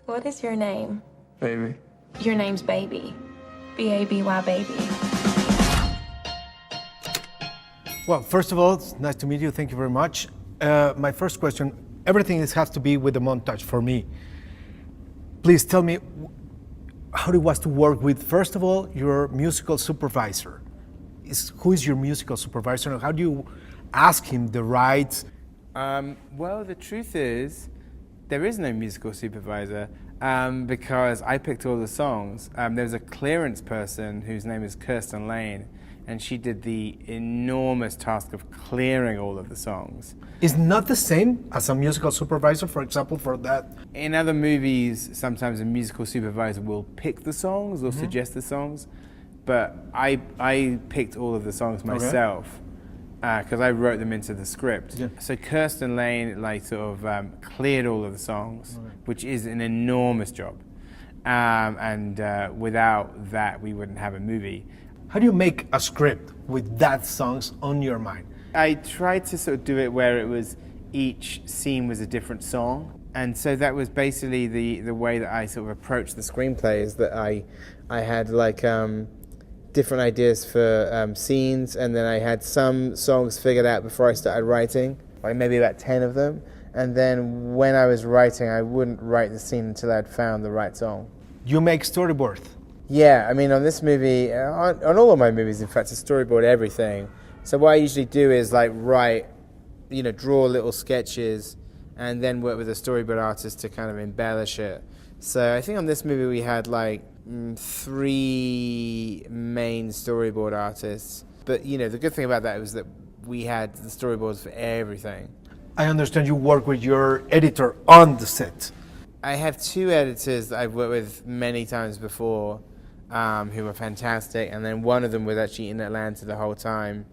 What is your name? Baby. Your name's Baby. B-A-B-Y, baby. Well, first of all, it's nice to meet you. Thank you very much. My first question, everything has to be with the montage for me. Please tell me how it was to work with, first of all, your musical supervisor. Who is your musical supervisor and how do you ask him the rights? Well, the truth is, there is no musical supervisor because I picked all the songs. There's a clearance person whose name is Kirsten Lane, and she did the enormous task of clearing all of the songs. Is not the same as a musical supervisor, for example, for that? In other movies, sometimes a musical supervisor will pick the songs or suggest the songs, but I picked all of the songs myself because I wrote them into the script. Yeah. So Kirsten Lane cleared all of the songs, which is an enormous job. And without that, we wouldn't have a movie. How do you make a script with that songs on your mind? I tried to sort of do it where it was each scene was a different song, and so that was basically the way that I sort of approached the screenplay. Is that I had like different ideas for scenes, and then I had some songs figured out before I started writing, like maybe about 10 of them, and then when I was writing, I wouldn't write the scene until I'd found the right song. You make storyboard. Yeah, I mean, on this movie, on all of my movies, in fact, I storyboard everything. So what I usually do is like write, draw little sketches and then work with a storyboard artist to kind of embellish it. So I think on this movie we had like 3 main storyboard artists. But, the good thing about that was that we had the storyboards for everything. I understand you work with your editor on the set. I have 2 editors that I've worked with many times before. Who were fantastic, and then one of them was actually in Atlanta the whole time,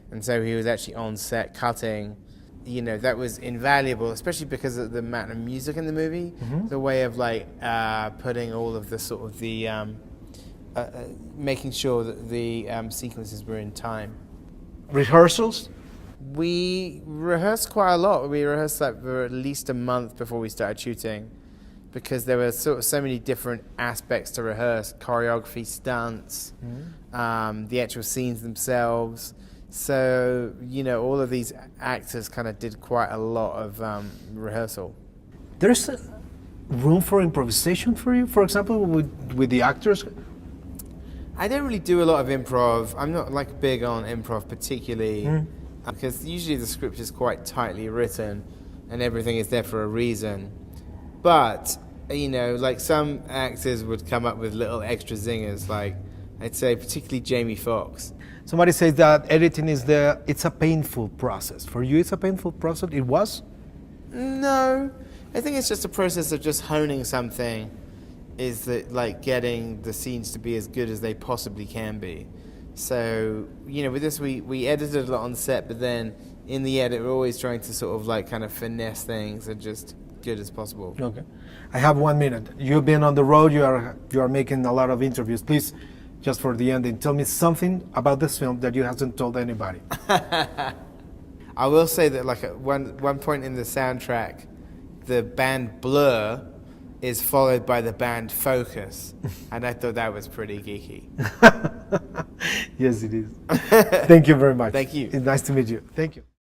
and so he was actually on set cutting. That was invaluable, especially because of the amount of music in the movie. The way of putting all of the sort of the making sure that the sequences were in time. Rehearsals? We rehearsed quite a lot. We rehearsed for at least a month before we started shooting, because there were so many different aspects to rehearse: choreography, stunts, the actual scenes themselves. So, all of these actors kind of did quite a lot of rehearsal. There's room for improvisation for you, for example, with the actors? I don't really do a lot of improv. I'm not big on improv particularly, because usually the script is quite tightly written and everything is there for a reason. But, some actors would come up with little extra zingers, I'd say particularly Jamie Foxx. Somebody says that editing it's a painful process. For you, it's a painful process? It was? No, I think it's just a process of just honing something, is that getting the scenes to be as good as they possibly can be. So, with this, we edited a lot on set, but then in the edit, we're always trying to sort of kind of finesse things and just good as possible. Okay. I have 1 minute. You've been on the road, you are making a lot of interviews. Please, just for the ending, tell me something about this film that you haven't told anybody. I will say that at one point in the soundtrack, the band Blur is followed by the band Focus, and I thought that was pretty geeky. Yes, it is. Thank you very much. Thank you. It's nice to meet you. Thank you.